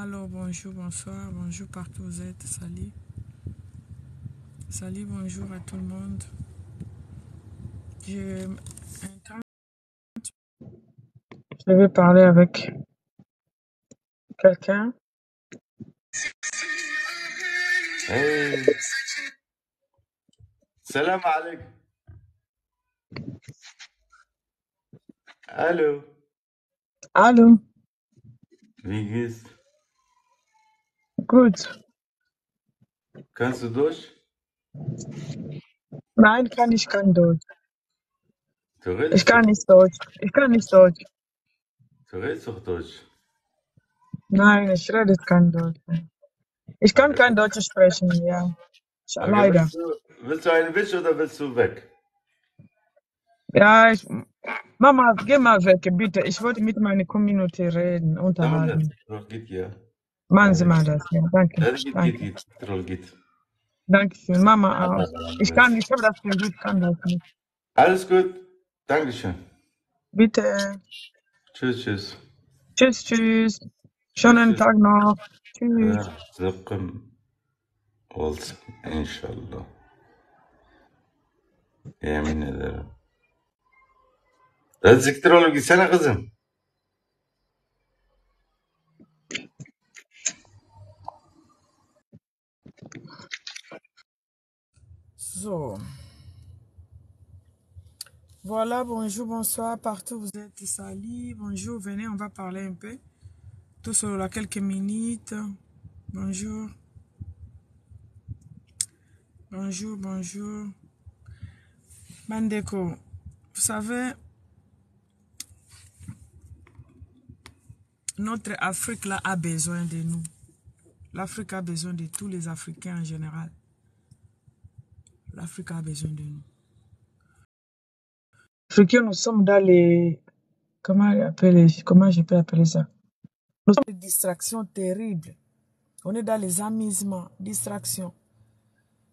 Alors, bonjour, bonsoir, bonjour partout où vous êtes, salut. Salut, bonjour à tout le monde. Je, je vais parler avec quelqu'un. Hey, salam alaikum. Hallo, Allô, wie geht's? gut. Kannst du Deutsch? Nein, kann ich kein Deutsch. Du Ich redest kann doch, nicht Deutsch. Ich kann nicht Deutsch. du redest doch Deutsch. Nein, ich rede kein Deutsch. Ich kann kein Deutsch sprechen, ja. Okay, Leider. willst du einen Witz oder willst du weg? Ja, Mama, geh mal weg, bitte. Ich wollte mit meiner Community reden, Tamam da, unterhalten. troll git ya. Machen Sie mal das. Ja, danke. Hadi git Danke. git git, troll git. Dankeschön. Mama auch. Ich Alles habe das Gefühl, ich kann das nicht. gut, Dankeschön. Bitte. Tschüss, tschüss. Tschüss, tschüss. Tschüss, Schönen tschüss. Tag noch. Tschüss. Zıkkım olsun inşallah. Yemin ederim. Hadi siktir oğlum gitsene kızım. So. Voilà, bonjour, bonsoir, partout où vous êtes, salut, bonjour, venez, on va parler un peu. Tout solo quelques minutes. Bonjour. Bonjour, bonjour. Bandeko, vous savez, notre Afrique là a besoin de nous. L'Afrique a besoin de tous les Africains en général. L'Afrique a besoin de nous. Africains, nous sommes dans les... comment je peux appeler ça? Nous sommes dans des distractions terribles. On est dans les amusements, distractions.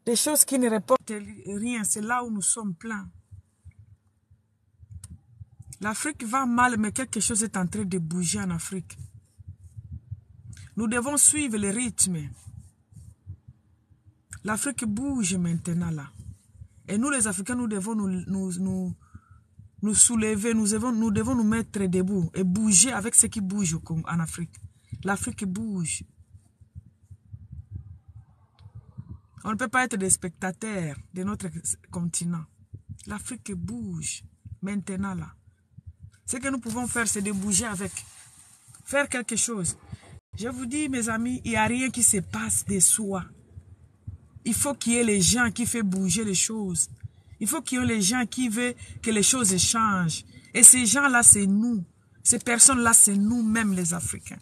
Des choses qui ne rapportent rien, c'est là où nous sommes pleins. L'Afrique va mal, mais quelque chose est en train de bouger en Afrique. Nous devons suivre le rythme. L'Afrique bouge maintenant là. Et nous les Africains, nous devons nous soulever, nous devons nous mettre debout et bouger avec ce qui bouge en Afrique. L'Afrique bouge. On ne peut pas être des spectateurs de notre continent. L'Afrique bouge maintenant là. Ce que nous pouvons faire, c'est de bouger avec. Faire quelque chose. Je vous dis, mes amis, il n'y a rien qui se passe de soi. Il faut qu'il y ait les gens qui font bouger les choses. Il faut qu'il y ait les gens qui veulent que les choses changent. Et ces gens-là, c'est nous. Ces personnes-là, c'est nous-mêmes, les Africains.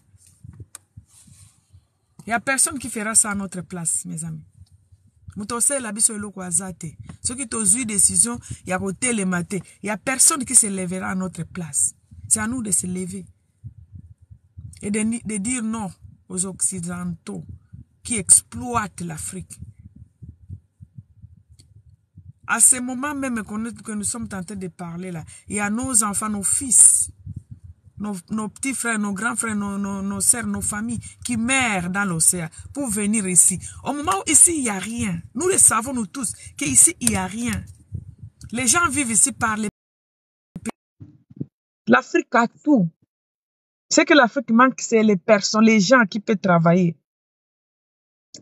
Il n'y a personne qui fera ça à notre place, mes amis. Ceux qui ont eu décision, il y a côté les matés. Il n'y a personne qui se lèvera à notre place. C'est à nous de se lever. Et de dire non aux Occidentaux qui exploitent l'Afrique. À ce moment même que nous sommes tentés de parler là, il y a nos enfants, nos fils, nos petits frères, nos grands frères, nos sœurs, nos familles qui meurent dans l'océan pour venir ici. Au moment où ici il n'y a rien, nous le savons nous tous qu'ici il n'y a rien. Les gens vivent ici par les pays. L'Afrique a tout. Ce que l'Afrique manque, c'est les personnes, les gens qui peuvent travailler.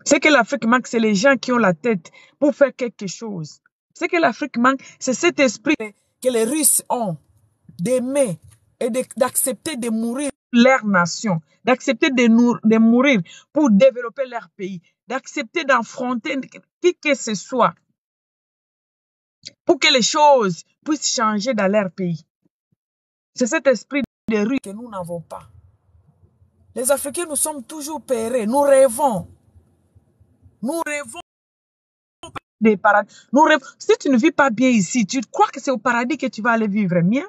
Ce que l'Afrique manque, c'est les gens qui ont la tête pour faire quelque chose. Ce que l'Afrique manque, c'est cet esprit que les Russes ont d'aimer et d'accepter de mourir pour leur nation, d'accepter de mourir pour développer leur pays, d'accepter d'affronter qui que ce soit pour que les choses puissent changer dans leur pays. C'est cet esprit de Russes que nous n'avons pas. Les Africains, nous sommes toujours pérés, nous rêvons. Nous rêvons des paradis. Nous rêvons. Si tu ne vis pas bien ici, tu crois que c'est au paradis que tu vas aller vivre bien?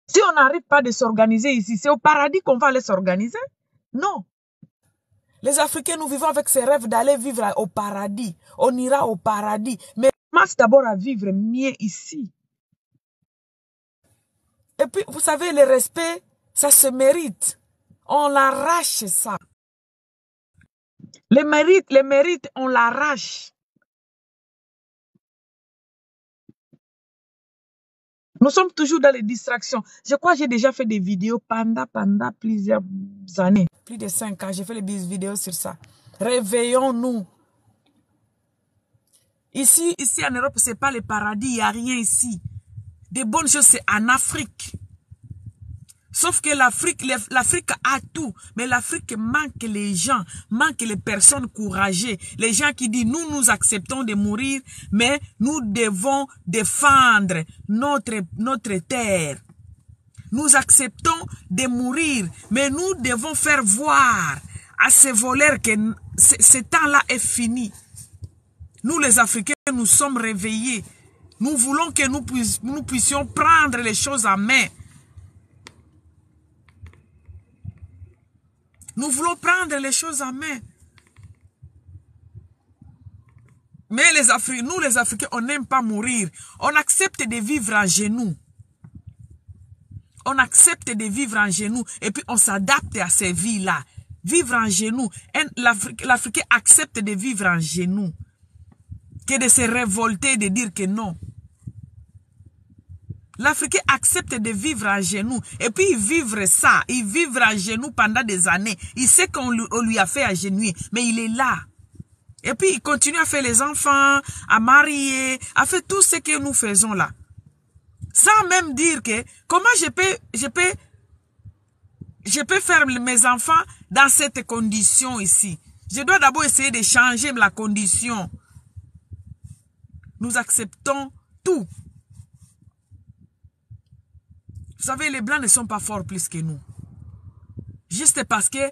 Si on n'arrive pas de s'organiser ici, c'est au paradis qu'on va aller s'organiser? Non. Les Africains, nous vivons avec ces rêves d'aller vivre au paradis. On ira au paradis. Mais on commence d'abord à vivre mieux ici. Et puis, vous savez, le respect Ça se mérite. On l'arrache, ça. Les mérites, on l'arrache. Nous sommes toujours dans les distractions. Je crois que j'ai déjà fait des vidéos pendant plusieurs années. Plus de 5 ans, j'ai fait des vidéos sur ça. Réveillons-nous. Ici en Europe, ce n'est pas le paradis, il n'y a rien ici. Des bonnes choses, c'est en Afrique. Sauf que l'Afrique a tout, mais l'Afrique manque les gens, manque les personnes courageuses, les gens qui disent nous acceptons de mourir, mais nous devons défendre notre terre. Nous acceptons de mourir, mais nous devons faire voir à ces voleurs que ce temps-là est fini. Nous les Africains, nous sommes réveillés. Nous voulons que nous puissions prendre les choses en main. Nous voulons prendre les choses en main. Mais nous les Africains, on n'aime pas mourir. On accepte de vivre en genoux. On accepte de vivre en genoux et puis on s'adapte à ces vies-là. Vivre en genoux. L'Africain accepte de vivre en genoux. Que de se révolter, de dire que non. L'Africain accepte de vivre à genoux. Et puis il vivre ça. Il vivre à genoux pendant des années. Il sait qu'on lui a fait agenouiller. Mais il est là. Et puis il continue à faire les enfants, à marier, à faire tout ce que nous faisons là. Sans même dire que comment je peux faire mes enfants dans cette condition ici. Je dois d'abord essayer de changer la condition. Nous acceptons tout. Vous savez, les Blancs ne sont pas forts plus que nous. Juste parce qu'ils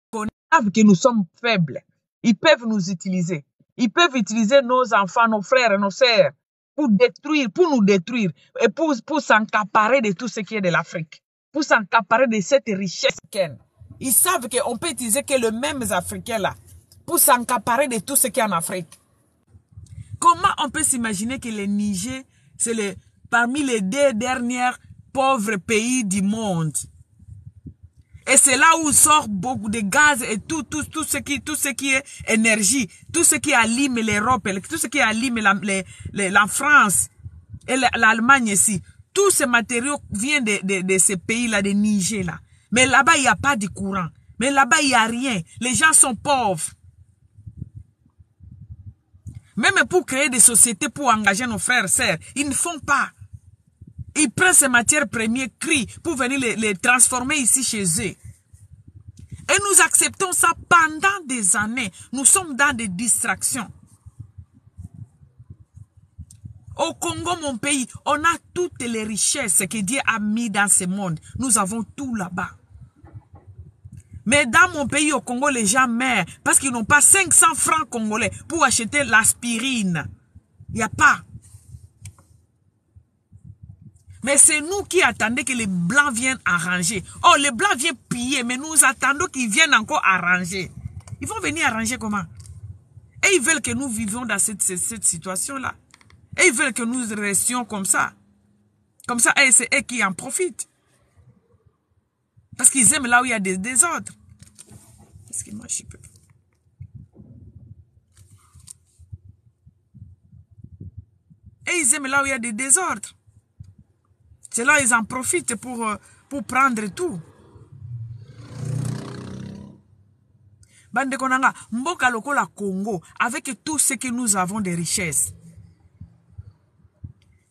connaissent que nous sommes faibles. Ils peuvent nous utiliser. Ils peuvent utiliser nos enfants, nos frères, nos sœurs pour nous détruire et pour s'encaparer de tout ce qui est de l'Afrique. Pour s'encaparer de cette richesse africaine. Ils savent qu'on peut utiliser que le même Africain là pour s'encaparer de tout ce qui est en Afrique. Comment on peut s'imaginer que le Niger, c'est parmi les 2 derniers pauvres pays du monde. Et c'est là où sort beaucoup de gaz et tout ce qui est énergie, tout ce qui allume l'Europe, tout ce qui allume la France et l'Allemagne ici. Tous ces matériaux viennent de ces pays-là, de Niger là. Mais là-bas, il n'y a pas de courant. Mais là-bas, il n'y a rien. Les gens sont pauvres. Même pour créer des sociétés pour engager nos frères et sœurs, ils ne font pas. Ils prennent ces matières premières crues pour venir les transformer ici chez eux. Et nous acceptons ça pendant des années. Nous sommes dans des distractions. Au Congo, mon pays, on a toutes les richesses que Dieu a mis dans ce monde. Nous avons tout là-bas. Mais dans mon pays, au Congo, les gens meurent parce qu'ils n'ont pas 500 francs congolais pour acheter l'aspirine. Il n'y a pas. Mais c'est nous qui attendons que les Blancs viennent arranger. Oh, les Blancs viennent piller, mais nous attendons qu'ils viennent encore arranger. Ils vont venir arranger comment? Et ils veulent que nous vivions dans cette situation-là. Et ils veulent que nous restions comme ça. Comme ça, c'est eux qui en profitent. Parce qu'ils aiment là où il y a des désordres. Qu'est-ce qui marche? Et ils aiment là où il y a des désordres. C'est là ils en profitent pour prendre tout. Bande konanga, mboka lokola Congo, avec tout ce que nous avons de richesses.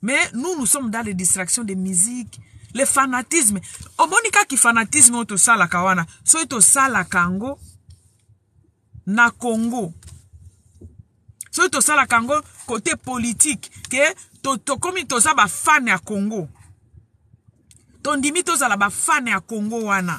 Mais nous sommes dans les distractions de musique, le fanatisme. Omonika ki fanatisme oto sala kawana, so ito sala kango na Congo. So ito sala kango côté politique, que komi to sa ba fan ya Congo. Tondimi to sala ba fan ya Congo wana.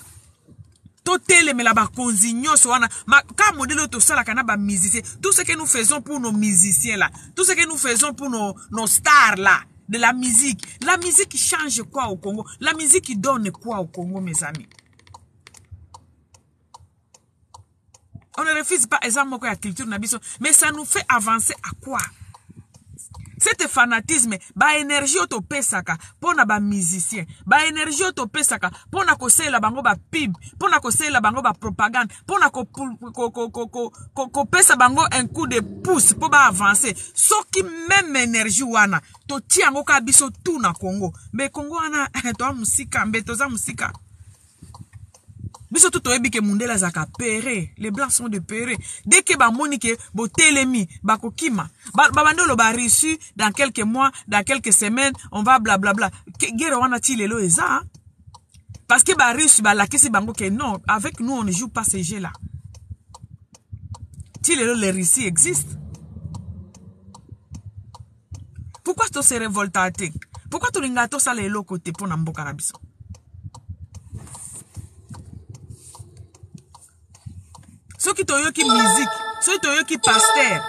To teleme la ba konzinyoso wana. Ma ka modèle to sala kana ba musicien. Tout ce que nous faisons pour nos musiciens là, tout ce que nous faisons pour nos stars là. De la musique. La musique change quoi au Congo? La musique donne quoi au Congo, mes amis? On ne refuse pas exemple la culture nabiso, mais ça nous fait avancer à quoi? Cet fanatisme, ba énergie autopesaka, pona ba musicien, ba énergie autopesaka, pona kosé la bango ba pib, pona kosé la bango ba propagande, pona ko pesa bango un coup de pouce pour ba avancer. So qui même énergie wana, to ti ango ka biso tout na Congo. Mais Congo wana, to musika, mbeto za musika. Biso tout oyebi ke mundela zaka pere, les blancs sont de pere. Dès que ba monike bo telemi, ba kokima, ba bandolo ba reçu dans quelques mois, dans quelques semaines, on va blablabla. Guerre wana ti lelo eza. Parce que ba reçu ba la kesi bango ke non, avec nous on ne joue pas ces jeux là. Ti lelo les récits existent. Pourquoi tu se révoltaté? Pourquoi tu lingato ça les loko te pona mboka na biso? Ceux qui t'ont qui musique, ceux qui t'ont qui pasteur,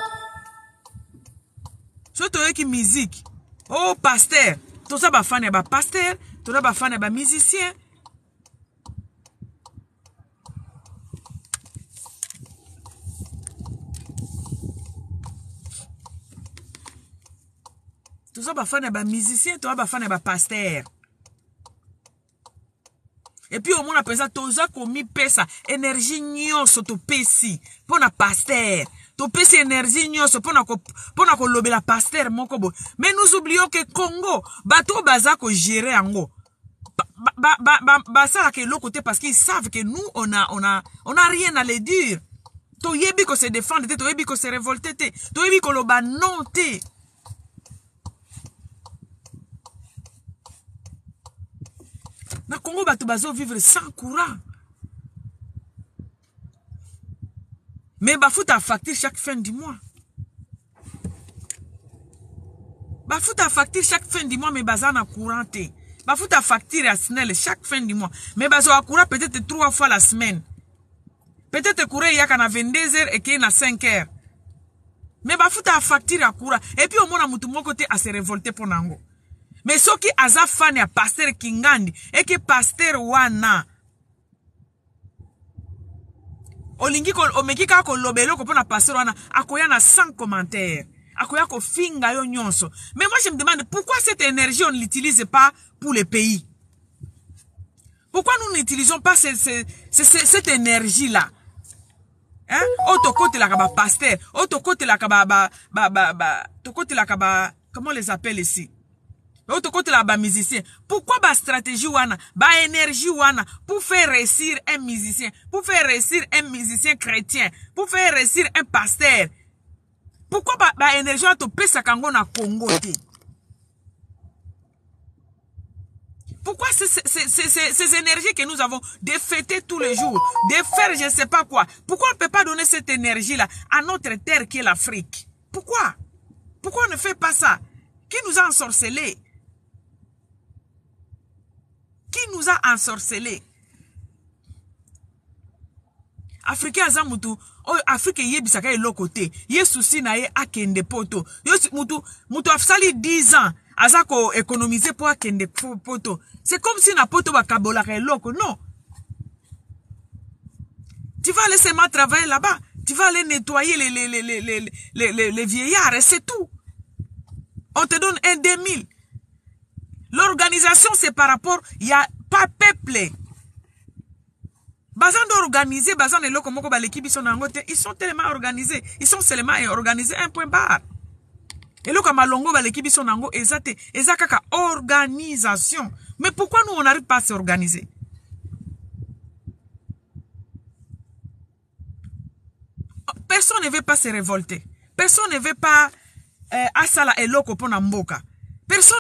ceux qui t'ont qui musique, oh pasteur, tout ça va fan ba pasteur, tout ça va fan ba musicien. Tout ça va fan ba musicien, tout ça va fan ba pasteur. Et puis au moins après ça, toza komi pesa énergie nyonso to pesi pona pasteur. To pesi énergie nyonso pona ko lobela pasteur moko bo. Mais nous oublions que Congo bato baza ko gérer ango. Ça que l'autre côté parce qu'ils savent que nous on a rien à les dire. To yebi ko se défendre, to yebi ko se révolter, to yebi ko loba non te. Na Congo bato bazo vivre sans courant. Mais bafout à facture chaque fin du mois. Bafout à facture chaque fin du mois mais bazan à courant te. Bafout à facture à SNEL chaque fin du mois. Mais bazo à courant peut-être 3 fois la semaine. Peut-être courant il y a qu'à 22h et qu'il y a 5h. Mais bafout à facture à courant. Et puis au moins à mon côté à se révolter pour nango. Mais ce qui a fan ya pasteur Kingandi et que pasteur wana olingi ko omeki ka ko lobelo ko pona pasteur wana akoya na 100 commentaires akoya ko finga yo nyonso. Mais moi je me demande pourquoi cette énergie on ne l'utilise pas pour le pays. Pourquoi nous n'utilisons pas cette énergie là? Hein? Auto côté la kaba pasteur, auto côté la kaba to côté la kaba comment on les appelle ici? Autre côté là, musicien. Pourquoi ba stratégie wana, ba énergie wana, pour faire réussir un musicien, pour faire réussir un musicien chrétien, pour faire réussir un pasteur? Pourquoi ba énergie wana to pesa kango na Congo te? Pourquoi ces énergies que nous avons de fêter tous les jours, de faire je ne sais pas quoi? Pourquoi on ne peut pas donner cette énergie là à notre terre qui est l'Afrique? Pourquoi? Pourquoi on ne fait pas ça? Qui nous a ensorcelés? Qui nous a ensorcelés? Africain azamutu, Afrique yebisaka elokote, ye souci na ye akende poto. Mutu afsali 10 ans, azako économiser pour akende poto. C'est comme si na poto bakabola eloko, non. Tu vas aller seulement travailler là-bas, tu vas aller nettoyer les vieillards et c'est tout. On te donne un 2000. L'organisation, c'est par rapport, il n'y a pas peuple. Bazan d'organiser, bazan de l'eau comme l'équipe, ils sont tellement organisés. Ils sont seulement organisés, un point barre. Et l'eau comme Malongo, l'équipe, ils sont en kaka organisation. Mais pourquoi nous, on n'arrive pas à s'organiser? Personne ne veut pas se révolter. Personne ne veut pas asala eloko pona mboka. Personne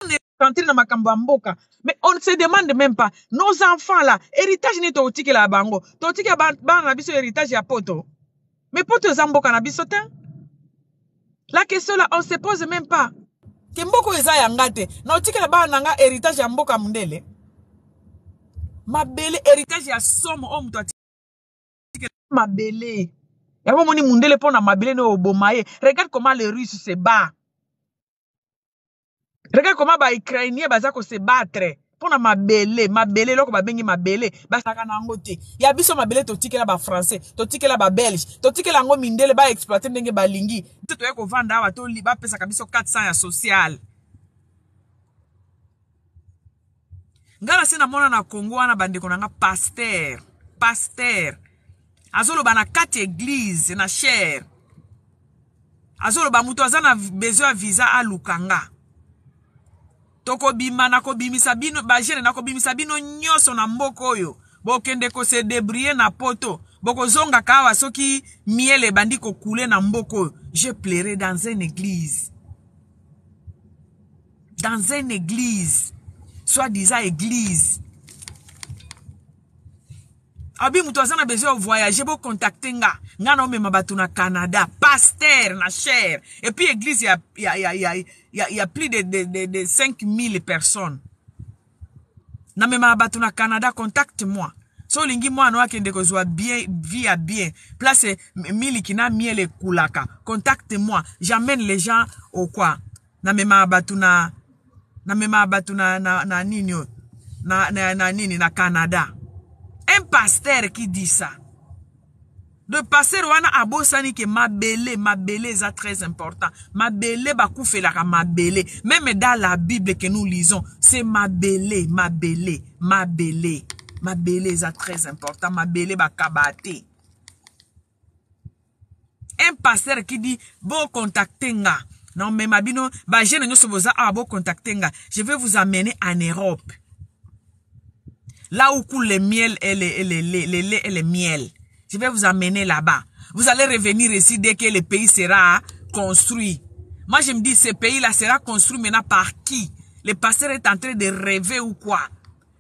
ne rentrer dans ma mboka. Mais on ne se demande même pas. Nos enfants là, héritage ni to tiki la bango. To tiki ba na biso héritage ya poto. Mais poto zamboka na biso ten. La question là, on se pose même pas. Kemboko eza ya ngate. Na tiki la ba nanga héritage ya mboka mundele. Mabele héritage ya somo o mto tiki mabele. Yabo moni mundele pona mabele no obomaye. Regarde comment les Russes se battent. Regarde comment les Ukrainiens bazako se battre. Pona mabele loko babengi mabele basaka nango te ya biso mabele totikela ba français totikela ba belge totikela ngo mindele ba exploiter ndenge balingi te to yeko vanda awa to ba pesa ka biso 400 ya social ngala sina mona na Congo wana bandeko nanga pasteur azolo bana 4 église na cher azolo ba muto azana besoin visa a lukanga toko bima na ko bimisa bino ba jene na ko bimisa bino nyoso na mboko oyo bokende ko se débrouiller na poto boko zonga kawa soki miele bandi ko couler na mboko je plairai dans une église soi-disant église abi muto azana besoin voyager bo contacter nga na omema batu na Canada pasteur na cher et puis église il y a plus de 5000 personnes na mema batu na Canada contacte-moi so lingi moi no akende ko zwa bien via bien place miliki na miele kulaka contacte-moi j'amène les gens au quoi na mema batu na nini na Canada. Un pasteur qui dit ça. Le pasteur wana abosani que mabele est très important. Mabele ba koufelaka mabele. Même dans la Bible que nous lisons, c'est mabele est très important. Mabele ba kabate. Un pasteur qui dit bon contacter nga. Non mais mabino ba jeune nyoso boza bon contacter nga. Je vais vous amener en Europe. Là où coule le miel et le miel. Je vais vous amener là-bas. Vous allez revenir ici dès que le pays sera construit. Moi, je me dis, ce pays-là sera construit maintenant par qui? Le pasteur est en train de rêver ou quoi?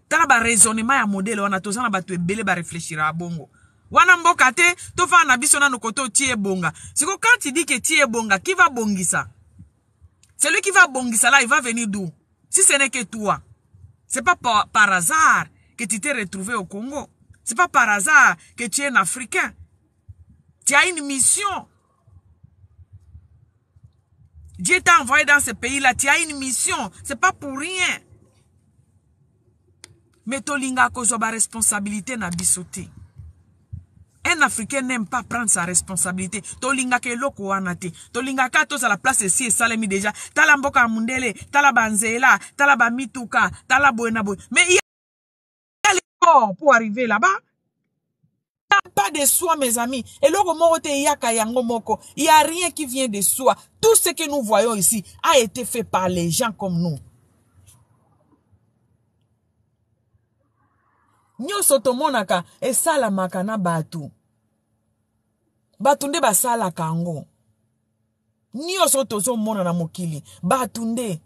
T'as ba raisonnement ya modèle, on a tous un batu belé ba réfléchir à bongo. Wana mboka te, to fa na biso na no koto tie bonga. C'est que quand tu dis que tie bonga, qui va bongisa? Celui qui va bongisa là, il va venir d'où? Si ce n'est que toi. C'est pas par hasard que tu t'es retrouvé au Congo. C'est pas par hasard que tu es un Africain. Tu as une mission. Dieu t'a envoyé dans ce pays-là. Tu as une mission. C'est pas pour rien. Mais tolinga kozo ba responsabilité na bisoté. Un Africain n'aime pas prendre sa responsabilité. Tolinga ke loko wanate. Tolinga ka to à la place ici et salemi déjà. Tala mboka mundele, tala banzela, tala ba mituka, tala boena boy. Mais il y a pour arriver là-bas. Pas de soi, mes amis. Et là, il n'y a rien qui vient de soi. Tout ce que nous voyons ici a été fait par les gens comme nous. Nyo soto monaka e sala makana batu. Batunde ba sala kango. Nyo soto zo mona na mokili. Batunde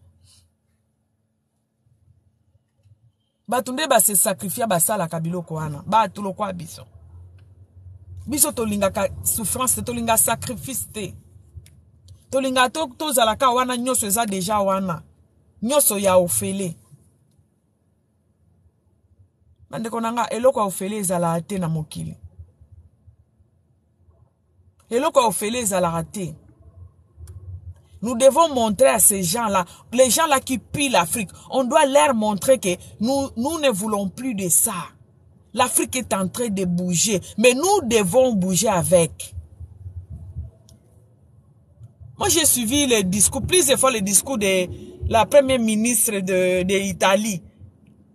ba se sacrifier ba sala kabilo koana. Batu lo kwa biso. Biso tolinga ka souffrance, tolinga sacrifice te. Tolinga to zalaka wana nyoso eza deja wana. Nyoso ya ofele. Mande konanga eloko ofele ezala te na mokili. Eloko ofele ezala te. Nous devons montrer à ces gens-là, les gens-là qui pillent l'Afrique, on doit leur montrer que nous ne voulons plus de ça. L'Afrique est en train de bouger, mais nous devons bouger avec. Moi, j'ai suivi le discours, plusieurs fois le discours de la première ministre de l'Italie.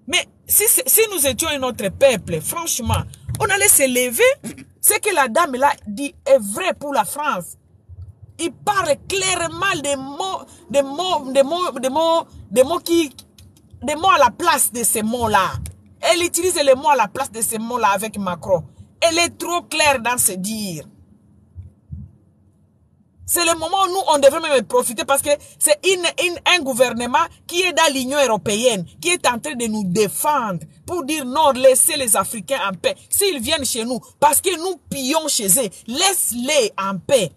Mais si nous étions un autre peuple, franchement, on allait se lever. Ce que la dame là dit est vrai pour la France. Il parle clairement des mots à la place de ces mots-là. Elle utilise les mots à la place de ces mots-là avec Macron. Elle est trop claire dans ses dires. C'est le moment où nous, on devrait même profiter parce que c'est un gouvernement qui est dans l'Union européenne, qui est en train de nous défendre pour dire non, laissez les Africains en paix. S'ils viennent chez nous, parce que nous pillons chez eux, laisse-les en paix.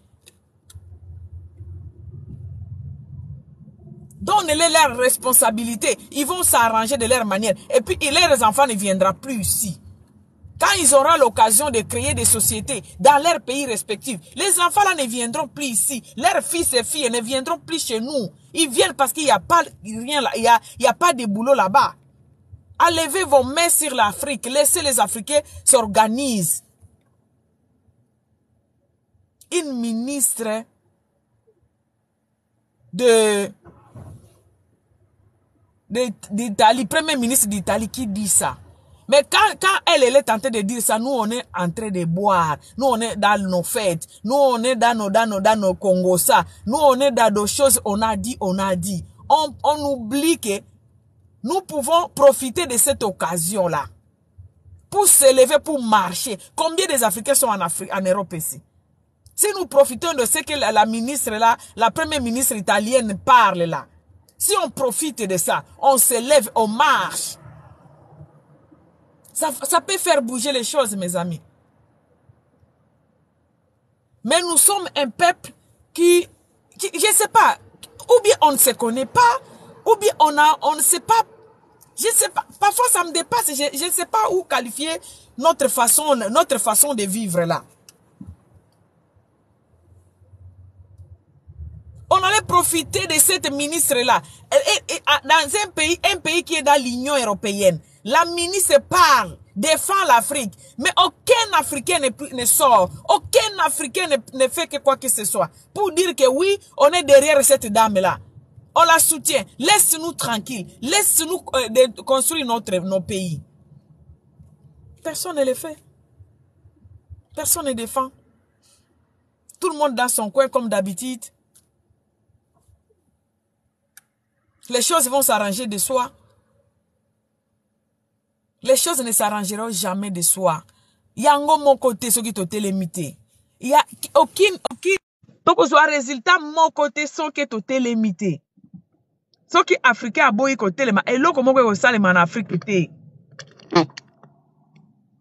Donnez-les leurs responsabilités. Ils vont s'arranger de leur manière. Et puis, leurs enfants ne viendront plus ici. Quand ils auront l'occasion de créer des sociétés dans leurs pays respectifs, les enfants là ne viendront plus ici. Leurs fils et filles ne viendront plus chez nous. Ils viennent parce qu'il n'y a pas rien là. Il y a pas de boulot là-bas. à lever vos mains sur l'Afrique. Laissez les Africains s'organiser. Une ministre d'Italie, premier ministre d'Italie qui dit ça. Mais quand elle est en train de dire ça, nous on est en train de boire, nous on est dans nos fêtes, nous on est dans nos Congo ça, nous on est dans d'autres choses, on a dit. On oublie que nous pouvons profiter de cette occasion-là pour se lever, pour marcher. Combien des Africains sont en Europe ici? Si nous profitons de ce que la ministre là, la première ministre italienne parle là, si on profite de ça, on se lève, on marche. Ça peut faire bouger les choses, mes amis. Mais nous sommes un peuple qui je ne sais pas, ou bien on ne se connaît pas, ou bien on ne sait pas, je ne sais pas, parfois ça me dépasse, je ne sais pas où qualifier notre façon de vivre là. On allait profiter de cette ministre-là. Dans un pays qui est dans l'Union européenne, la ministre parle, défend l'Afrique, mais aucun Africain ne sort, aucun Africain ne fait que quoi que ce soit pour dire que oui, on est derrière cette dame-là. On la soutient. Laisse-nous tranquilles. Laisse-nous construire nos pays. Personne ne le fait. Personne ne défend. Tout le monde dans son coin comme d'habitude. Les choses vont s'arranger de soi. Les choses ne s'arrangeront jamais de soi. Yango mon côté, ce qui te limité. Il y a aucun donc soit résultat mon côté sans que te limité. Ce qui Africain a beau côté le et là comment que ça le en Afrique té.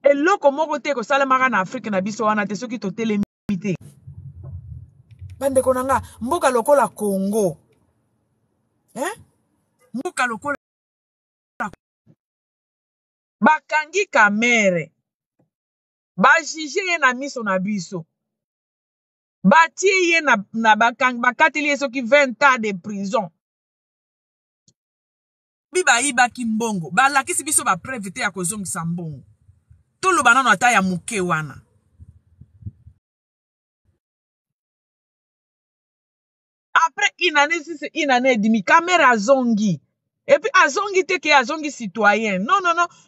Et là comment côté que ça le en Afrique na biso wana te ce qui te limité. Bande konanga mboka lokola Congo. Hein? Mboka lokola bakangi kamere bajije ye na miso na biso batie ye na bakateli ye soki 20 ans de prison biba ibaki mbongo balakisi biso ba preuve te ya kozongisa mbongo toloba nano ata ya muke wana après une année et demi kamera zongi. Et puis, azongi te ke azongi citoyen. Non.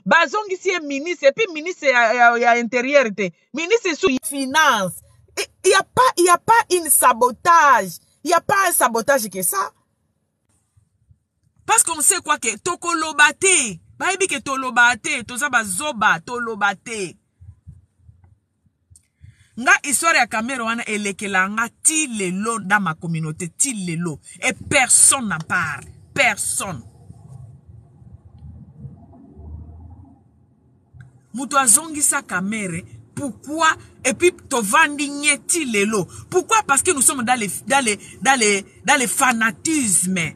Bazongi si est ministre. Et puis, ministre ya intérieur te. Ministre sous finance. Il y a pas une sabotage. Il y a pas un sabotage que ça. Parce qu'on sait quoi que toko lobate. Baibi ke to lobate. Toza bazoba to lobate. Nga histoire ya Kamero wana elekela nga ti lelo dans ma communauté. Ti lelo. Et personne n'en parle. Personne. Muto azongisa kamere, pourquoi? Et puis tovandi nyeti lelo. Pourquoi? Parce que nous sommes dans les fanatismes.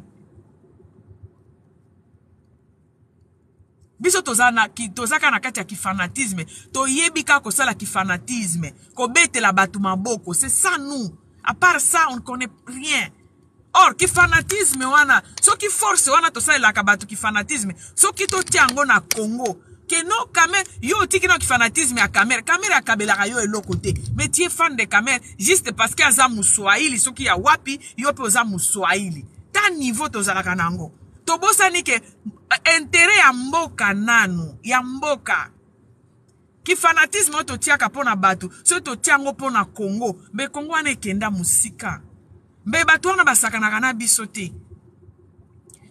Biso tozaka na kati ya kifanatisme, toyebika kosala kifanatisme, kobete la batu maboko, c'est ça nous. À part ça, on ne connaît rien. Or, kifanatisme wana, so ki force wana tosala la kabatu kifanatisme, so ki to tiango na Congo. Que non, Kamer, yo tiki no fanatisme à Kamer. Kamer a kabela yo et l'autre côté. Mais tu es fan de Kamer juste parce qu'il y a Moussoaili, ce qui a wapi, yo pe oza Moussoaili. Ta niveau tozala kanango. Tobosa ni ke intérêt ya mboka nanu, ya mboka. Ki fanatisme to tiaka pona batu, so to tiango pona Congo. Be Congo ane kenda musika. Be batu wana basakana na biso te.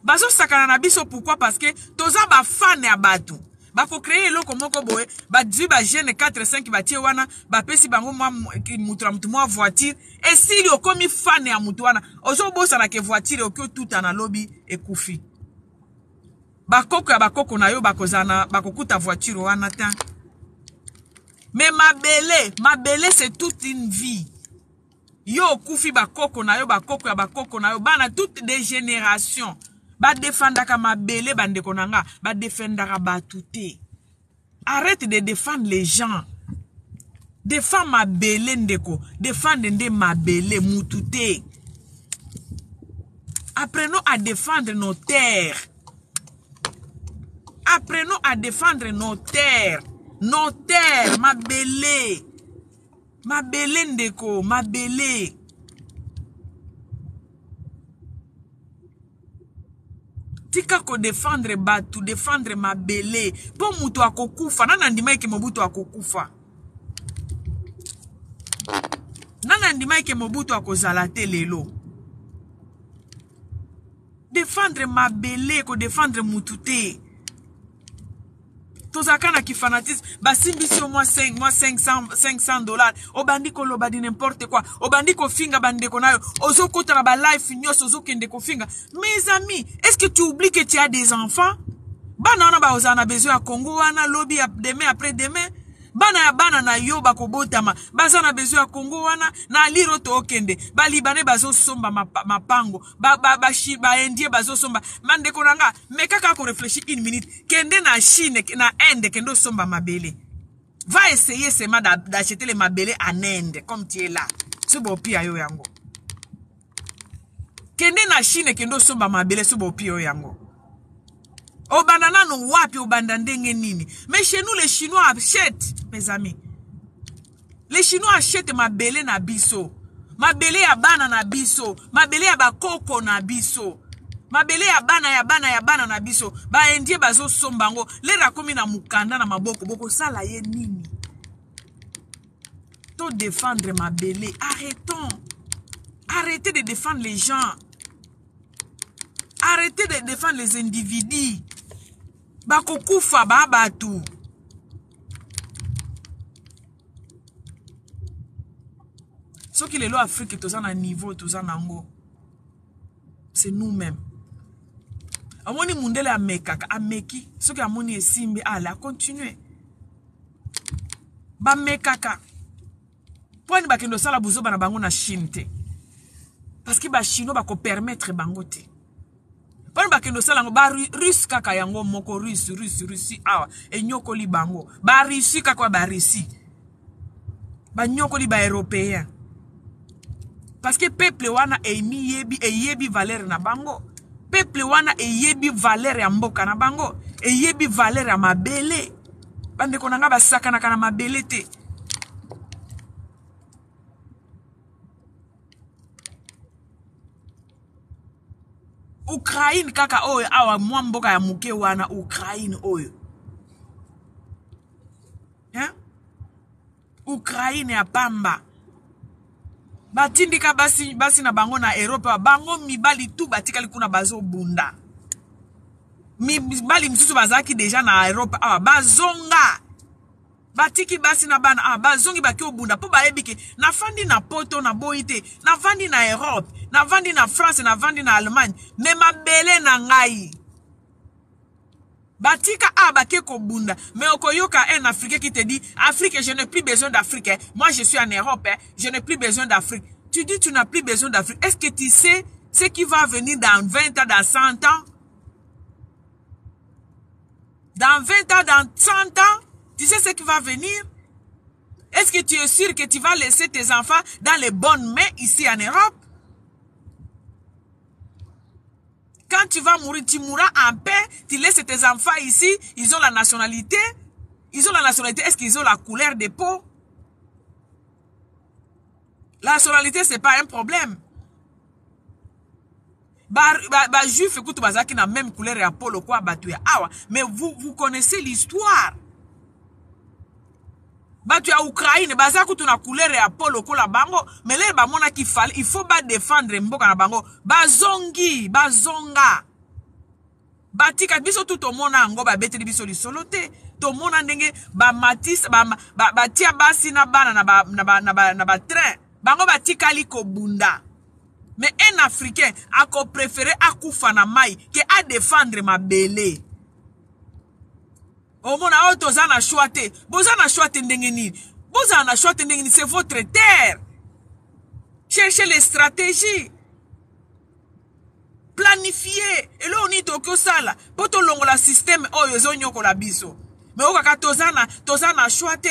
Bazo sakana na biso pourquoi? Parce que toza ba fan ya batu. Ba faut créer loko moko boye ba dizu ba jeune 4-5 ba tie wana ba pesi bango mwa voiture et si yo komi fan ya mutu wana ozo bosa na ke voiture okyo tout na lobby ekufi ba koko na yo ba kozana ba kokuta voiture wana ta mais mabele c'est toute une vie yo kufi ba koko na yo bana toutes des générations. Ba défendaka mabele bandeko nanga, ba défendaka batute. Arrête de défendre les gens. Défends mabele ndeko, défendre nde mabele mutute. Apprenons à défendre nos terres. Apprenons à défendre nos terres. Nos terres, ma belle. Ma belle ndeko, ma belle. Tika ko défendre batu, défendre ma belle. Po mutu akokufa, nana ndima ike Mobutu akokufa. Nana ndima ike Mobutu akozala te lelo. Défendre ma belle, ko défendre mutu te. Tozakana ki fanatisme, basimbisi au moins 500 dollars. Obandi ko lobadi n'importe quoi. Obandi ko finga bande konayo. Ozo kota na ba life nyos ozo kende ko finga. Mes amis, est-ce que tu oublies que tu as des enfants? Bana na ba ozana besoin à Congo wana lobby demain après demain. Bana na yo bakobotama. Bazana besoin à Congo wana na liro to okende. Ba libanais bazo somba mapango. Ba indien bazo somba. Mande konanga, mais kaka ko réfléchir une minute. Kende na Chine na Inde kendo somba mabele. Va essayer seulement d'acheter les mabele en Inde comme tu es là. Subo pia yo yango. Kende na Chine kendo somba mabele subo pia yo yango. Obandana no wapi obandandenge nini. Mais chez nous les Chinois achètent, mes amis. Les Chinois achètent ma belle na biso. Ma belle ya bana na biso. Ma belle ya bakoko na biso. Ma belle ya bana na biso. Ba indie bazo sombango. Le rakomi na mukanda na maboko. Boko sala ye nini. To défendre ma belle. Arrêtons. Arrêtez de défendre les gens. Arrêtez de défendre les individus. Bakokufa babatu. Ce qui est là Afrique, tous en niveau, tous en ango. C'est nous-mêmes. Amoni mundele amekaka, ameki. Ce qui amoni esimbi ala continuer. Ba mekaka. Point ba kendo sala buzo bana bango na Chine. Parce que ba chino ba ko permettre bango te. Pon ba kendo sala ngo ba russe kaka yango moko Russie awa enyoko li bango. Ba Russie kaka ba Russie. Ba nyoko li ba européen. Parce que peuple wana yebi valeur na bango. Peuple wana yebi valeur ya mboka na bango. Yebi valeur ya mabele. Bande konanga ba sakana kana mabele te. Ukraine kaka oyo awa mwamboka ya muke wana Ukraine oyo. Hein? Ukraine ya pamba. Batindika basi na bango na Europe bango mibali tu batikali kuna bazo bunda. Mibali msusu bazaki deja na Europe awa bazonga. Batiki basi na bana bazongi baki obunda po baebiki na fandi na poto na boite na fandi na Europe na fandi na France na fandi na Allemagne mais mabele na ngai batika baki ko bunda mais okoyoka un Africain qui te dit Afrique je n'ai plus besoin d'Afrique moi je suis en Europe je n'ai plus besoin d'Afrique. Tu dis tu n'as plus besoin d'Afrique. Est-ce que tu sais ce qui va venir dans 20 ans, dans 100 ans? Dans 20 ans, dans 100 ans? Tu sais ce qui va venir? Est-ce que tu es sûr que tu vas laisser tes enfants dans les bonnes mains ici en Europe? Quand tu vas mourir, tu mourras en paix. Tu laisses tes enfants ici. Ils ont la nationalité. Ils ont la nationalité. Est-ce qu'ils ont la couleur de peau? La nationalité, ce n'est pas un problème. Juif, écoute, bazaki na même couleur ya peau, quoi, batuya. Mais vous connaissez l'histoire. Batuya Ukraine, bazaku tu na couleur ya peau, la bango. Mais là, mona qui fallait, il faut pas défendre mboka na bango. Bazonga. Batika biso tout au monde ango ba beteli biso li solote. To mona ndenge ba matisse ba tia basi na bana na ba train. Bango batikali ko bunda. Mais un Africain a préféré akufa na mai que à défendre ma belle. Au mona o tozana choite. Bozana choite ndenge nini? Bozana choite ndenge nini? C'est votre terre. Cherchez les stratégies. Planifier. Et là on est au sala. Poto longo la système oyo zonyoko la biso. Mais okaka tozana choite.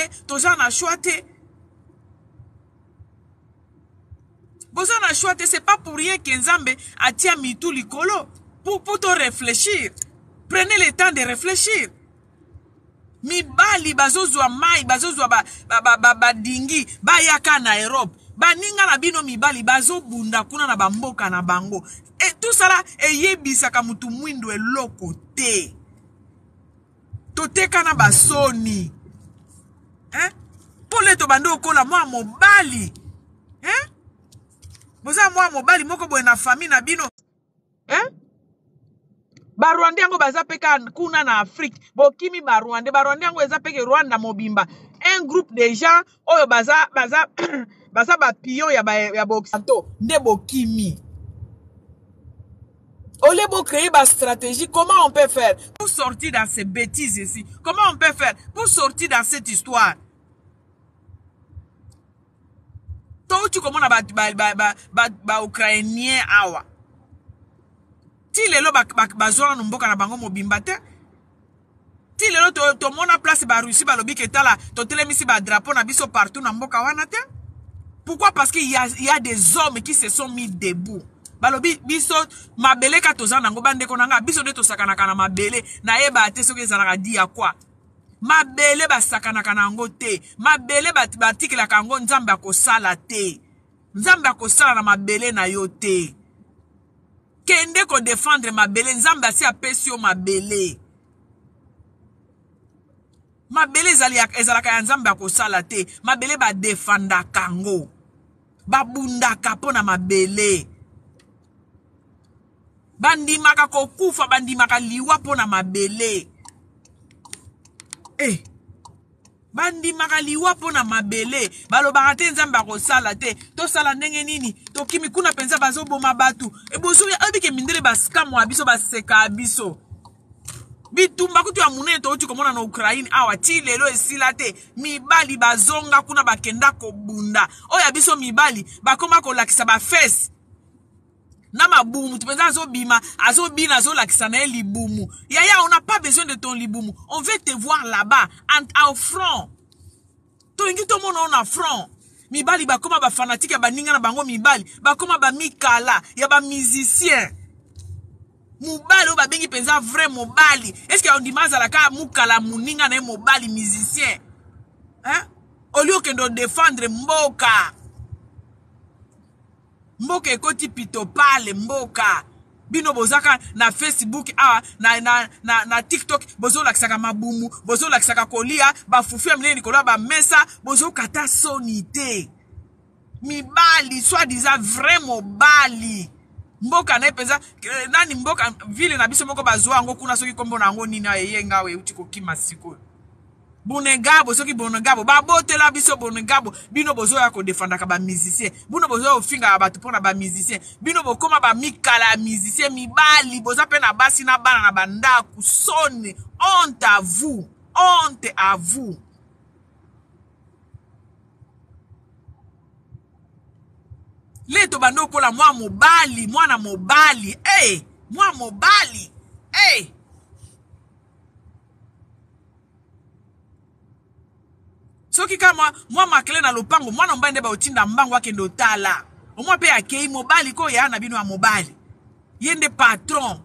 Bozana choite, c'est pas pour rien que Nzambe a tia mitou likolo. Pour te réfléchir. Prenez le temps de réfléchir. Mibali bazozwa mai, bazozwa ba dingi, ba yaka na Europe. Ba ninga na bino mibali bazo bunda kuna na bamboka na bango. Et tout ça là, eyebisaka mutu mwindo eloko te. Toteka na basoni. Hein? Pole to bando kola mwa mobali. Hein? Boza mwa mobali moko boye na famille na bino. Hein? Ba Rwanda yango baza peka kuna na Afrique. Bokimi ba Rwanda yango eza peke Rwanda mobimba. Un groupe de gens oyo baza ba pion ya Occidentaux nde bokimi. Au lieu de créer une stratégie, comment on peut faire pour sortir dans ces bêtises ici? Comment on peut faire pour sortir dans cette histoire? Toi, tu comment ba Ukrainien awa? Ti lelo bazwa na mboka na bango mobimba te. Ti lelo to mona place ba Russie ba lobi ketala to telemisi ba drapeau na biso partout na mboka wana te. Pourquoi? Parce qu'il y a des hommes qui se sont mis debout. Balobi biso mabele ka tozana ngo bande konanga biso de to sakana kana mabele na yeba te soki ezalaka di ya kwa. Mabele ba sakana kana ngo te. Mabele ba tikela kango nzambe akosala te. Nzambe akosala na mabele na yo te. Kende ko défendre mabele nzambe asi apesi yo mabele. Mabele ezalaka ya nzambe akosala te. Mabele ba defanda kango. Ba bundaka pona mabele. Bandimaka kokufa bandimaka liwa pona mabele. Bandimaka liwa pona mabele. Balobaka te nzambe akosala te. To sala ndenge nini? To kimi kuna penza bazo boma batu. Bozo ya abike mindele baskamu abiso baseka abiso. Bitumba kutu ya munene to uti komona na Ukraine awa ti lelo esila te. Mibali bazonga kuna bakenda kobunda. Oya biso mibali bakoma kolakisa ba face. Nama boum, tu penses azobima, azobina, azolakisa na libumu. Yaya, on n'a pas besoin de ton libumu. On veut te voir là-bas, en front. Tolingi to mono on a front. Mibali ba koma ba fanatique ya ba ninga na bango mibali, ba koma ba mikala, ya ba musicien. Mobali o ba bengi penza vrai mobali. Est-ce que on dit maza la ka mukala muninga na mobali musicien? Hein? Au lieu que de défendre mboka. Mboka ekoti pito pale mboka. Bino bozaka na Facebook na TikTok bozo lakisaka mabumu, bozo lakisaka kolia, ba fufu mnene nikola ba mesa, bozo kata sonite. Mibali soit disant vraiment bali. Mboka na peza nani mboka vile na biso moko bazwa ngo kuna soki kombo na ngo nini ayenga we uti kokima siko. Bonegabo soki bonegabo ba botela biso bonegabo bino bozo ya ko defenda ka ba musicien bino bozo ofinga ba tupona ba musicien bino bokoma ba mikala musicien mibali boza pe na basi na bana na banda kusone honte à vous leto bando kola mwa mobali mwana mobali mwa mobali soki kama mwa makele na lopango mwana mbande ba otinda mbango wake ndo tala omwa pe akei mobali ko ya na bino ya mobali yende patron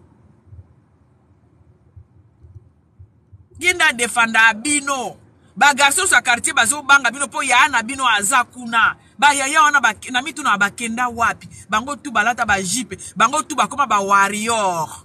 yenda defanda bino ba garçon sa quartier bazo banga bino po ya na bino azakuna ba yaya wana ba na mitu na bakenda wapi bango tu balata ba jipe bango tu bakoma ba warrior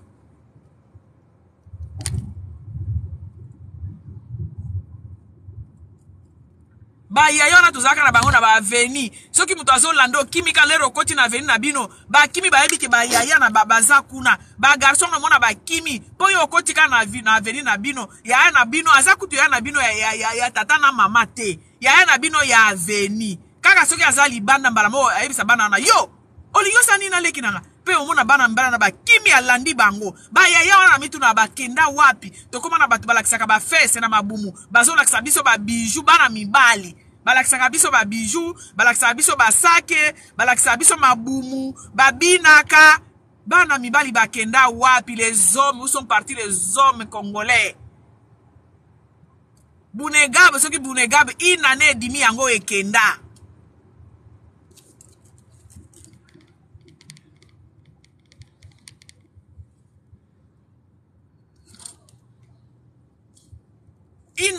ba yaya wana tozaka na bango na ba aveni soki muto azolando kimika lero koti na aveni na bino ba kimi ba yebike ba yaya na bazakuna ba garçon na mona ba kimi po yo koti ka na aveni na bino yaya na bino azakutu ya na bino ya tata na mama te yaya na bino ya aveni kaka soki azali banda mbala mo ayebisa bana na yo oliyo sani na leki nanga pe omona bana mbala na ba kimi alandi bango ba yaya wana mitu na ba kenda wapi tokoma na batu balakisaka ba fesse na mabumu bazolakisa biso ba bijou bana mibali balakisaka biso ba bijou balakisaka biso ba sake balakisaka biso mabumu babinaka bana mibali bakenda wapi les hommes où sont partis les hommes congolais Bunegab soki Bunegab inane dimi yango ekenda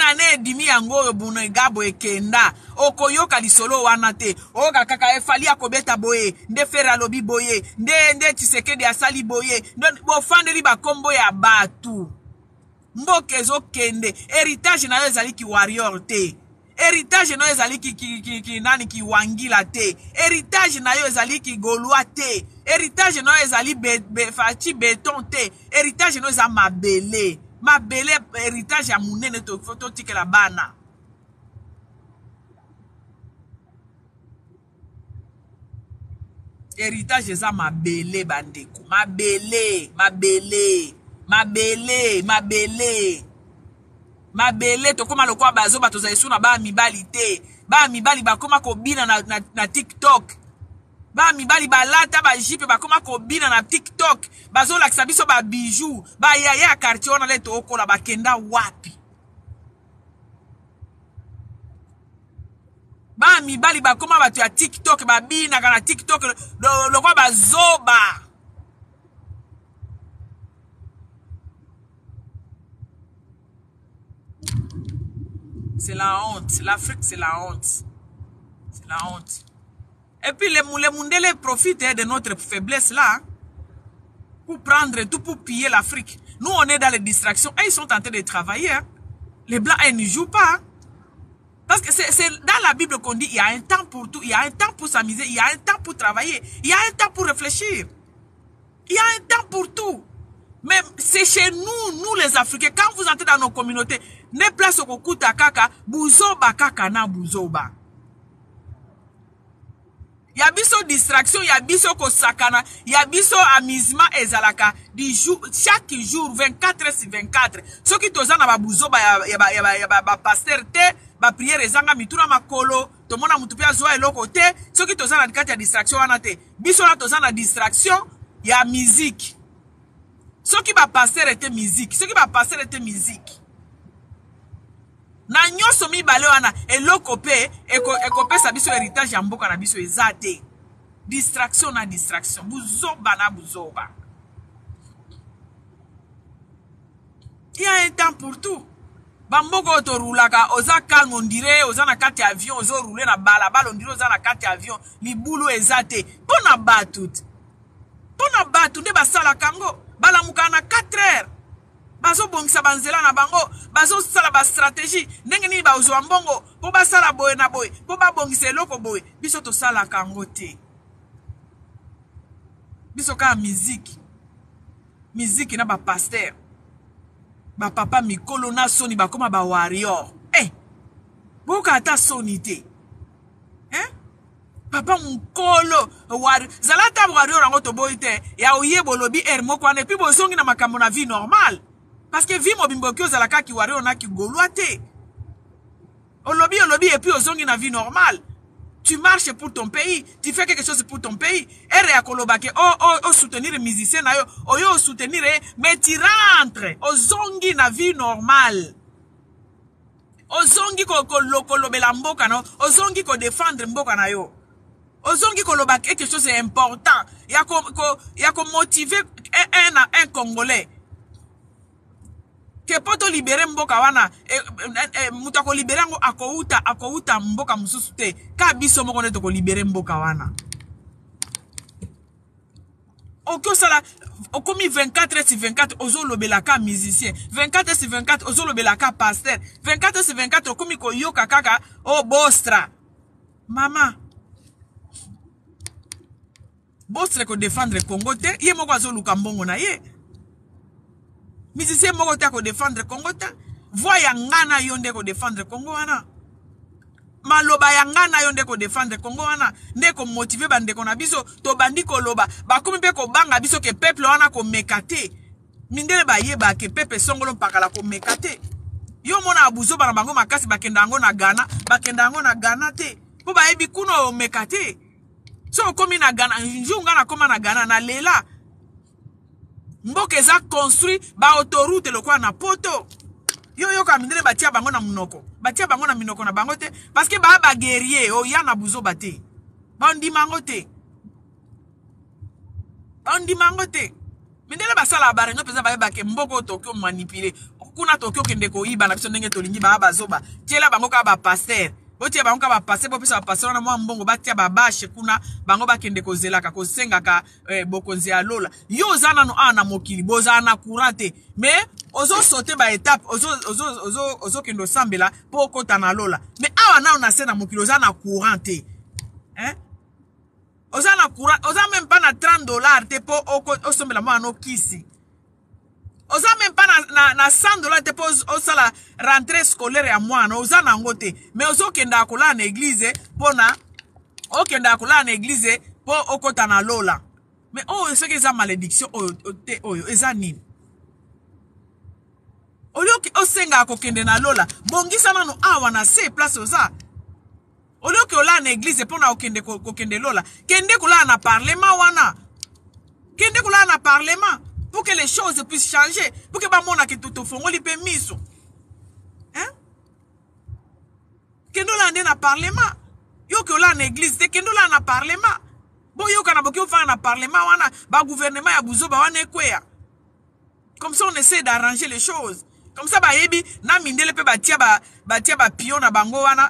na ne dimi yango buno egabo ekenda okoyoka lisolo wana te oka kaka efali akobeta boye nde fera lobi boye nde Tshisekedi asali boye bo fandeli ba kombo ya batu mboka ezokende héritage na yo ezali ki warrior te héritage na yo ezali ki nani ki wangila te héritage na yo ezali ki golwa te héritage na yo ezali fachi beton te héritage na yo eza mabele héritage ya munene to tikela bana héritage eza mabele bandeko mabele tokoma lokwa bazo bato za yesu na ba mibali te ba mibali bakoma kobina na TikTok ba mibali balata ba jipe bakoma kobina na TikTok bazo lakisa biso ba bijou ba yaya quartier na leto okola bakenda wapi ba mibali bakoma bato ya TikTok babina kana TikTok lokwa bazoba c'est la honte. L'Afrique, c'est la honte. C'est la honte. Et puis, les Mundele profitent de notre faiblesse là pour prendre tout, pour piller l'Afrique. Nous, on est dans les distractions et ils sont en train de travailler. Hein. Les Blancs, ils ne jouent pas. Hein. Parce que c'est dans la Bible qu'on dit il y a un temps pour tout, il y a un temps pour s'amuser, il y a un temps pour travailler, il y a un temps pour réfléchir. Il y a un temps pour tout. Mais c'est chez nous les Africains, quand vous entrez dans nos communautés, ne place au kuta kaka, buzoba kaka na buzoba. Yabiso distraction, yabiso kosakana, yabiso amusement ezalaka, chaque jour, 24/24. Ceux qui tozana ba buzoba, ba pasteur te, ba prière ezanga mituna makolo, tomona mutupia zoa eloko te, ceux qui tozana dikati ya distraction wana te. Biso na tozana distraction, ya musique. Ceux qui va passer était musique. Ceux qui va passer était musique. Na nyoso mi bale wana elokope ekope sa biso héritage ya mboka na biso ezate. Distraction na distraction. Buzoba na buzoba. Il y a un temps pour tout. Bamboko to roulaka oza calme on dirait oza na kati avion ozo rouler na bala on dirait oza na kati avion libulu ezate. Pona batut. Pona batut nde basala kango. Balamuka na 4 heures. Bazo bongisa banzela na bango. Bazo sala ba stratégie. Ndenge ni ba ozo mbongo. Po ba sala boye na boye. Po ba bongisa eloko boye. Biso to sala kango te. Biso ka musique. Musique na ba pasteur. Ba papa mikolo na soni ba koma ba warrior. Boka ata soni te. Papa mkolo zalata warrior rango to boite ya oyebo lobi moko ane pi bozongi na makambo na vie normale parce que vie mobimboki ozalaka ki warrior na ki golwa te olobi et puis ozongi na vie normale tu marches pour ton pays tu fais quelque chose pour ton pays ya kolobake soutenir les musiciens na yo oyo soutenir mais tu rentres ozongi na vie normale ozongi ko kolobela mboka na ozongi ko défendre mboka na yo ozongi koloba quelque chose d'important. Il y a motiver un Congolais. Que poto libérer mboka wana mutako libérer ngo akouta mboka mususu te. Ka biso moko neto ko libérer mboka wana. Oko sala okomi 24/24 ozo lobela ka musicien. 24/24 ozo lobela ka pasteur. 24/24 okomi ko yoka kaka o bostra. Mama Bostre ko défendre Congo te, ye moko azo luka mbongo na ye. Musicien moko te ko défendre Congo te. Voix ya ngana yonde ko défendre Congo wana. Maloba ya ngana yonde ko défendre Congo wana. Nde ko motiver bande ko na biso to bandi ko loba. Ba komi pe ko banga biso ke peuple wana ko mekate. Mindele ba yeba ke peuple songolo pakala ko mekate. Yo mona abuzo bana bango makasi bakenda ngo na Ghana, bakenda ngo na Ghana te. Po ba yebi kuno mekate. So komi na Ghana, njunga na koma na Ghana na lela. Mboke za construit ba autoroute lokwa na poto. Yo ka mindele batia bango na munoko. Batia bango na minoko na bango te parce que ba guerrier o ya na buzo bate. Bandi mango te. Bandi mango te. Mindele basala barengo peza ba ke mboko tokyo manipuler. kuna tokyo kende ko iba na biso ndenge tolingi ba bazoba tiela bango ka ba pasteur botia bango ka ba pasteur bo pesa ba pasteur na mwa mbongo batia ba bashe kuna bango ba kende ko zelaka ko senga ka bokonzi ya lola yo zana no ana mokili bozana kurate mais ozo sauter ba étape ozo kendo sambela po kota na lola mais awa na on a sena mokili ozana courante hein ozana courant oza même pas na $30 te po osombela mwa no kisi oza même pas na $100 te po osala rentrée scolaire ya mwana oza nango te mais ozokenda kola na église pona okenda kola na église po okota na lola mais oh ce que eza malédiction oyo eza nini olioki osenga kokende na lola bongisa nano awa na se place oza olioki ola na église pona okende lola kende kola na parlement wana kende kola na parlement pour que les choses puissent changer, pour que bamona ke toto fongoli pe miso. Hein? Kendo la ande na parlement. Yo ke la na église, te kendo la na parlement. Bon yo kana boki fa na parlement wana, ba gouvernement ya buzoba wana ekwea. Comme ça on essaie d'arranger les choses. Comme ça ba yebi na mindele pe batia ba pion na bango wana.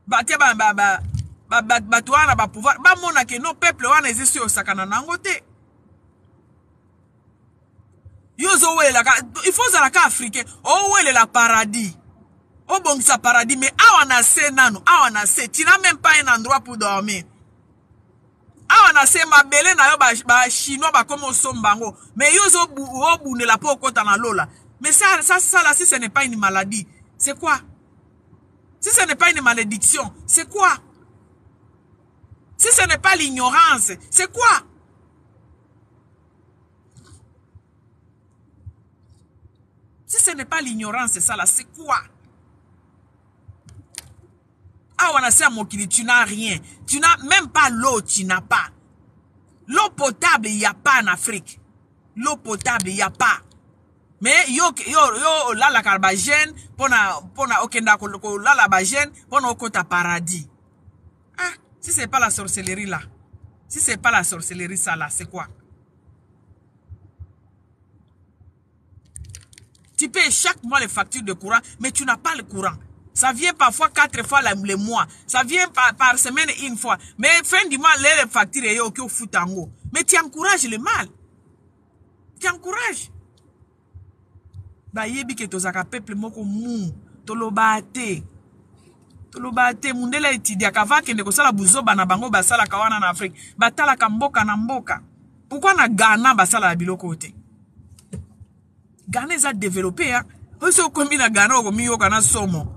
Batia ba tuana ba pouvoir. Ba mona ke no peuple wana ezesi osakana nango te. Yozo wele il faut zala ka africain o wele la paradis o bongisa paradis mais awa na se nano awa na se tu n'as même pas un endroit pour dormir awa na se mabele na yo ba chinois ba comme sombango mais yozo bu la po kota na lola mais ça là si ce n'est pas une maladie c'est quoi si ce n'est pas une malédiction c'est quoi si ce n'est pas l'ignorance c'est quoi si ce n'est pas l'ignorance, c'est ça là, c'est quoi? Ah, on a ça, mon kili, tu n'as rien. Tu n'as même pas l'eau, tu n'as pas. L'eau potable, il n'y a pas en Afrique. L'eau potable, il n'y a pas. Mais yo là la carbagène, pona okenda ko là la bagène, pona okota paradis. Ah, si c'est pas la sorcellerie là. Si c'est pas la sorcellerie ça là, c'est quoi? Tu payes chaque mois les factures de courant, mais tu n'as pas le courant. Ça vient parfois 4 fois le mois. Ça vient par semaine une fois. Mais fin du mois, les factures est au fout en haut. Mais tu encourages le mal. Tu encourages. Bah, yebi ke tozaka peuple moko mou. Tolobate. Tolobate. Mundela etidia kava kende kosala buzoba na bango basala kawana na Afrique. Batala kamboka na mboka. Pourquoi na Ghana basala biloko te? Ghana est développé, hein. Aussi au combien de Ghana au milieu Ghana somo.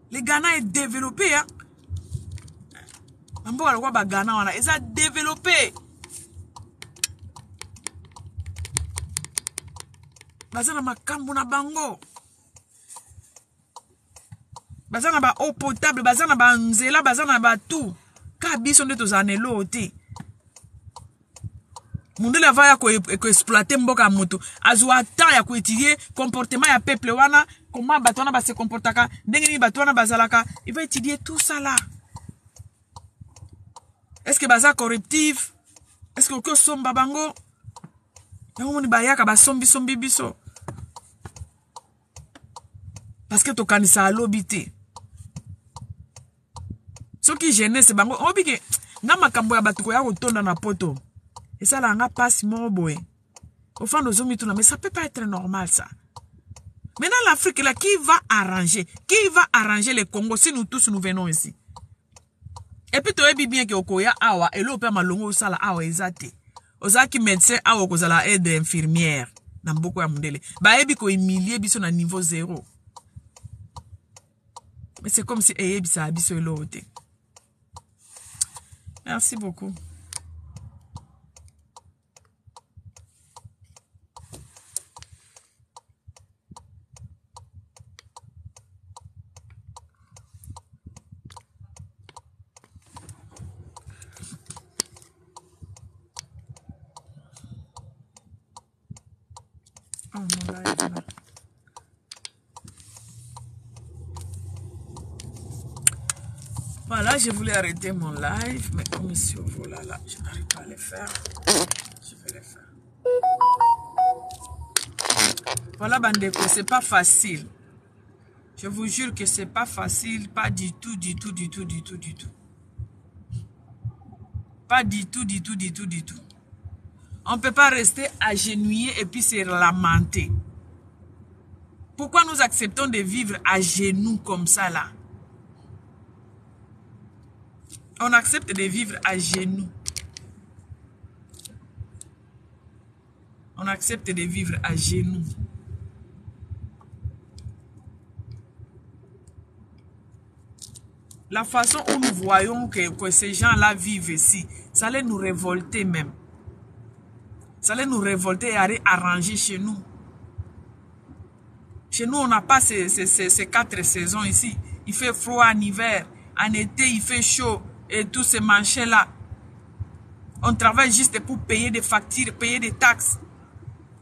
Le Ghana est développé, hein. Ambo alwa ba Ghana wana est développé. Bazana makambu na bango. Bazana ba eau potable, bazana ba nzela, bazana ba tout. Ka biso nde tozanelo te. Mundele va ya ko exploiter mboka moto azwa temps ya ko étudier comportement ya peuple wana comment batona ba se comportaka ndenge ni batona bazalaka il va étudier tout ça là. Est-ce que baza corruptif? Est-ce que ko somba bango yango ni bayaka ba sombi biso parce que to kanisa alobité soki jeunesse bango obike nga makambo ya batuko ya kotonda na poto. Et ça, là, on a pas si bon. Au fond, nos hommes, mais ça peut pas être normal, ça. Maintenant, l'Afrique, là, qui va arranger le Congo si nous tous nous venons ici? Et puis, tu as bien que Okoya, awa, et l'eau, malongo, ça, là, awa, ezate. Ozaki médecin, awa, kozala aide infirmière. Namboko ya mundele. Ba, ebi ko humilier, biso na niveau 0. Mais c'est comme si, ebi sa abiso l'autre. Merci beaucoup. Oh, mon live là. Voilà, je voulais arrêter mon live, mais comme ici au volant là, je n'arrive pas à le faire. Je vais le faire. Voilà, Bandeko, c'est pas facile. Je vous jure que c'est pas facile, pas du tout, du tout, du tout, du tout, du tout. Pas du tout, du tout, du tout, du tout. On ne peut pas rester agenouillé et puis se lamenter. Pourquoi nous acceptons de vivre à genoux comme ça là? On accepte de vivre à genoux. On accepte de vivre à genoux. La façon où nous voyons que ces gens-là vivent ici, ça allait nous révolter même. Ça allait nous révolter et aller arranger chez nous. Chez nous, on n'a pas ces 4 saisons ici. Il fait froid en hiver. En été, il fait chaud. Et tous ces manchets-là. On travaille juste pour payer des factures, payer des taxes.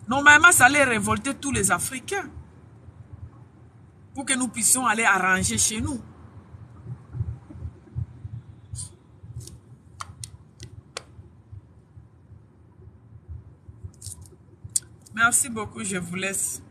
Normalement, ça allait révolter tous les Africains. Pour que nous puissions aller arranger chez nous. Merci beaucoup, je vous laisse.